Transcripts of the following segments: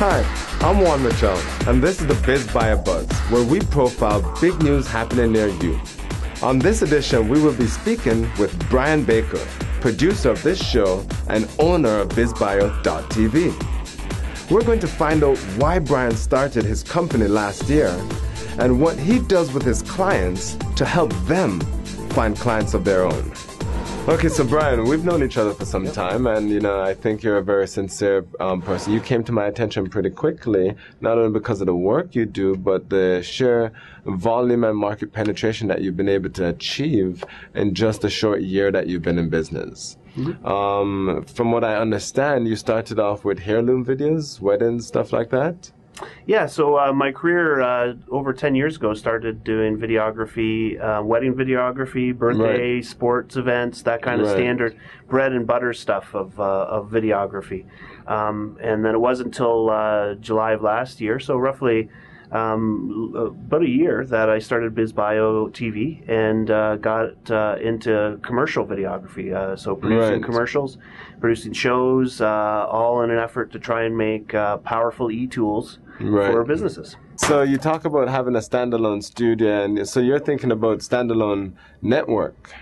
Hi, I'm Juan Mitchell, and this is the BizBioBuz, where we profile big news happening near you. On this edition, we will be speaking with Bryan Bakker, producer of this show and owner of BizBio.tv. We're going to find out why Bryan started his company last year and what he does with his clients to help them find clients of their own. Okay, so Bryan, we've known each other for some time, and I think you're a very sincere person. You came to my attention pretty quickly, not only because of the work you do, but the sheer volume and market penetration that you've been able to achieve in just a short year that you've been in business. Mm-hmm. From what I understand, you started off with heirloom videos, weddings, stuff like that? Yeah, so my career over 10 years ago started doing videography, wedding videography, birthday, sports events, that kind of standard bread and butter stuff of videography. And then it wasn't until July of last year, so roughly about a year, that I started BizBio TV and got into commercial videography. So producing commercials, producing shows, all in an effort to try and make powerful e-tools for businesses. So you talk about having a standalone studio, and so you're thinking about standalone network,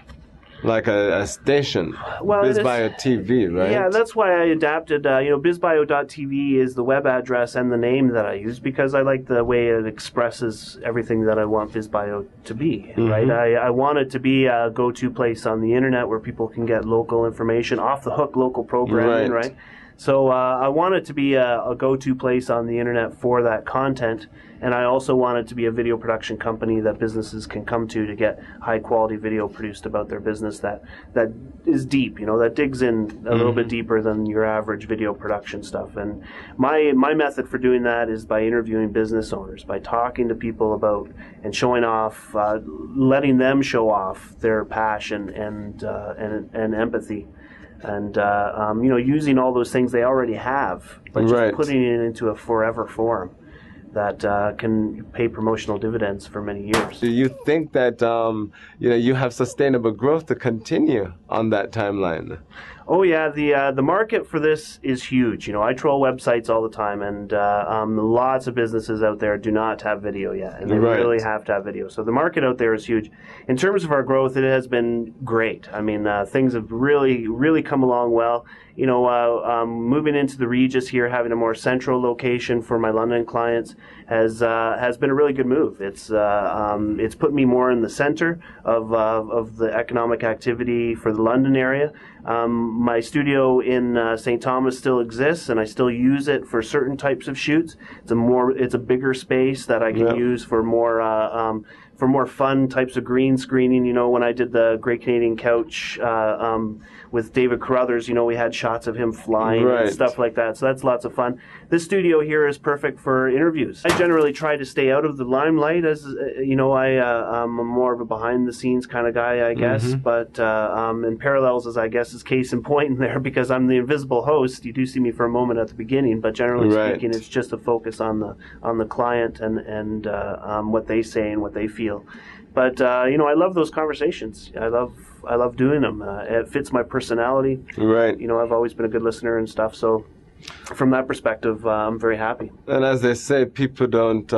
like a station, BizBio TV, right? Yeah, that's why I adapted. BizBio.tv is the web address and the name that I use because I like the way it expresses everything that I want BizBio to be, right? I want it to be a go-to place on the internet where people can get local information, off-the-hook local programming, right? So I want it to be a go-to place on the internet for that content, and I also want it to be a video production company that businesses can come to get high-quality video produced about their business that is deep, that digs in a little bit deeper than your average video production stuff. And my method for doing that is by interviewing business owners, by talking to people about and showing off, letting them show off their passion and empathy. And using all those things they already have, but just putting it into a forever form that can pay promotional dividends for many years. Do you think that you have sustainable growth to continue on that timeline? Oh yeah, the market for this is huge. I troll websites all the time, and lots of businesses out there do not have video yet, and they really have to have video. So the market out there is huge. In terms of our growth, it has been great. I mean, things have really come along well. Moving into the Regis here, having a more central location for my London clients has been a really good move. It's put me more in the center of the economic activity for the London area. My studio in St. Thomas still exists, and I still use it for certain types of shoots. It's a bigger space that I can use for more fun types of green screening. When I did the Great Canadian Couch with David Carruthers, we had shots of him flying and stuff like that. So that's lots of fun. This studio here is perfect for interviews. I generally try to stay out of the limelight, as I'm more of a behind-the-scenes kind of guy, I guess. But in Parallels, as I guess is case in point in there, because I'm the invisible host. You do see me for a moment at the beginning, but generally speaking, it's just a focus on the client and what they say and what they feel. But I love those conversations. I love doing them. It fits my personality. I've always been a good listener and stuff. So from that perspective, I'm very happy. And as they say, people don't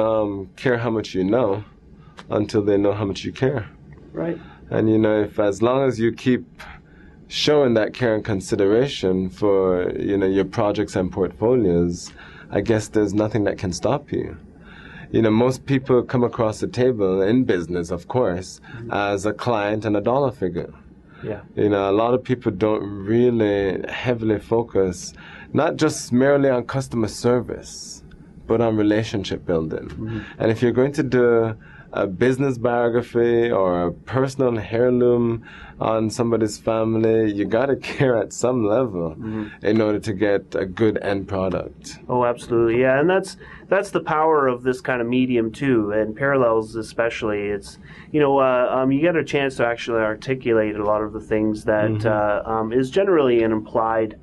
care how much you know until they know how much you care. Right. And if as long as you keep showing that care and consideration for your projects and portfolios, I guess there's nothing that can stop you. Most people come across the table in business, of course, as a client and a dollar figure. Yeah. A lot of people don't really heavily focus, not just merely on customer service, but on relationship building. And if you're going to do a business biography or a personal heirloom on somebody's family, you got to care at some level in order to get a good end product. Oh, absolutely, yeah, and that's the power of this kind of medium too, and Parallels especially. It's you get a chance to actually articulate a lot of the things that is generally an implied,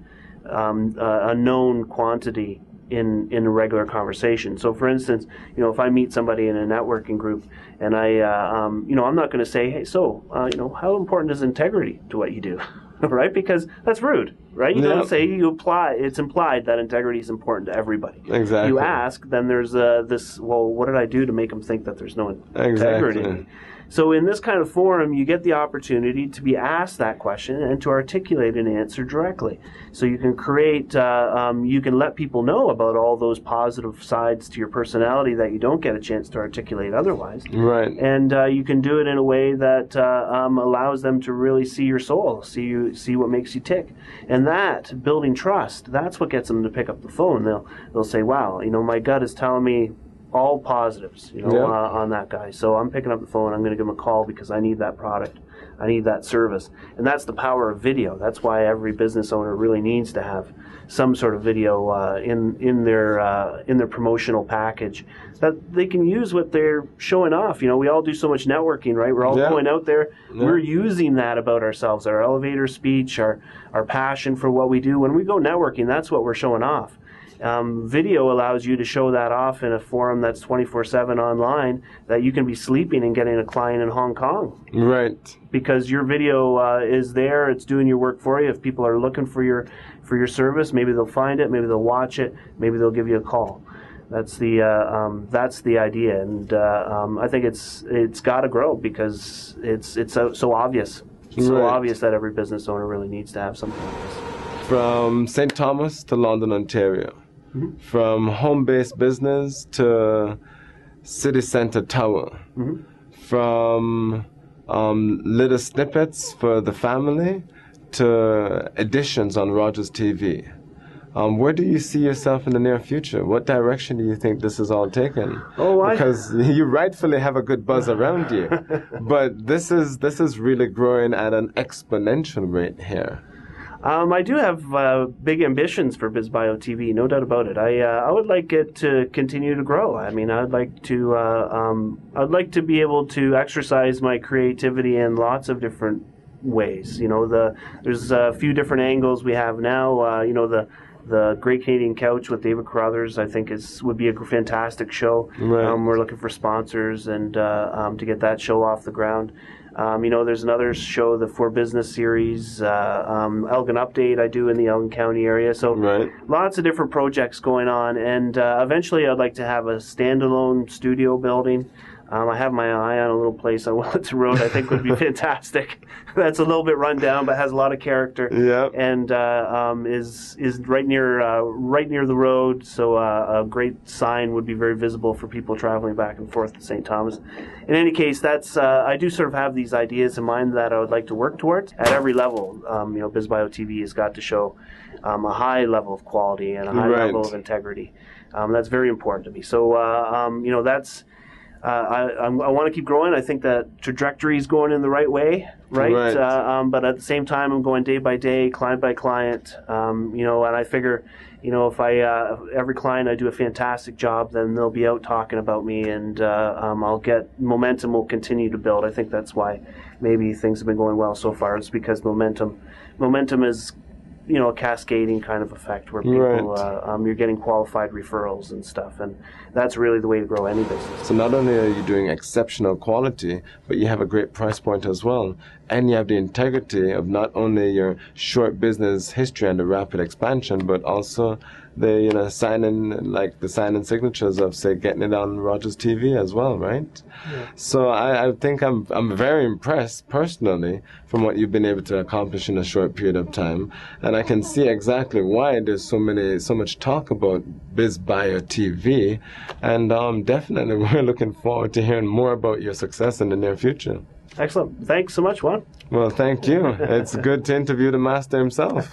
a known quantity in a regular conversation. So for instance, if I meet somebody in a networking group and I'm not going to say, hey, so, how important is integrity to what you do? right? Because that's rude, right? You don't say, it's implied that integrity is important to everybody. Exactly. You ask, then there's this, well, what did I do to make them think that there's no integrity? Exactly. So in this kind of forum, you get the opportunity to be asked that question and to articulate an answer directly. So you can create, you can let people know about all those positive sides to your personality that you don't get a chance to articulate otherwise. Right. And you can do it in a way that allows them to really see your soul, see what makes you tick. And that, building trust, that's what gets them to pick up the phone. They'll say, wow, my gut is telling me all positives, on that guy. So I'm picking up the phone. I'm going to give him a call because I need that product. I need that service. And that's the power of video. That's why every business owner really needs to have some sort of video in their promotional package that they can use what they're showing off. We all do so much networking, right? We're all going out there. We're using that about ourselves, our elevator speech, our passion for what we do. When we go networking, that's what we're showing off. Video allows you to show that off in a forum that's 24/7 online, that you can be sleeping and getting a client in Hong Kong. Right. Because your video is there, it's doing your work for you. If people are looking for your service, maybe they'll find it, maybe they'll watch it, maybe they'll give you a call. That's the idea, and I think it's got to grow because it's so obvious. It's so obvious that every business owner really needs to have something like this. From St. Thomas to London, Ontario. Mm-hmm. From home-based business to city center tower. Mm-hmm. From little snippets for the family to editions on Rogers TV. Where do you see yourself in the near future? What direction do you think this is all taken? Because you rightfully have a good buzz around you, but this is really growing at an exponential rate here. I do have big ambitions for BizBio TV, no doubt about it. I would like it to continue to grow. I mean, I'd like to be able to exercise my creativity in lots of different ways. There's a few different angles we have now. The Great Canadian Couch with David Carruthers, I think would be a fantastic show. Right. We're looking for sponsors and to get that show off the ground. There's another show, the For Business series, Elgin Update I do in the Elgin County area. So lots of different projects going on. And eventually I'd like to have a standalone studio building. I have my eye on a little place on Wellington Road I think would be fantastic. That's a little bit run down but has a lot of character. Yeah. And is right near the road, so a great sign would be very visible for people traveling back and forth to St. Thomas. In any case, that's I do sort of have these ideas in mind that I would like to work towards at every level. BizBio TV has got to show a high level of quality and a high level of integrity. That's very important to me. So that's. I want to keep growing. I think that trajectory is going in the right way, right? But at the same time, I'm going day by day, client by client. And I figure, if every client I do a fantastic job, then they'll be out talking about me, and I'll get momentum will continue to build. I think that's why maybe things have been going well so far. It's because momentum is a cascading kind of effect where people, you're getting qualified referrals and stuff, and that's really the way to grow any business. So not only are you doing exceptional quality, but you have a great price point as well, and you have the integrity of not only your short business history and the rapid expansion, but also the sign-in signatures of, say, getting it on Rogers TV as well, right? Yeah. So I think I'm very impressed personally from what you've been able to accomplish in a short period of time, and I can see exactly why there's so much talk about BizBio TV, and definitely we're looking forward to hearing more about your success in the near future. Excellent. Thanks so much, Juan. Well, thank you. It's good to interview the master himself.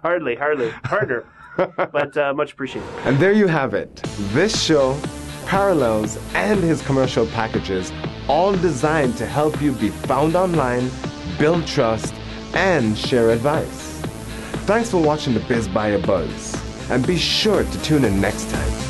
Hardly. Harder. But much appreciated. And there you have it. This show, parallels, and his commercial packages, all designed to help you be found online, build trust, and share advice. Thanks for watching the BizBioBuz, and be sure to tune in next time.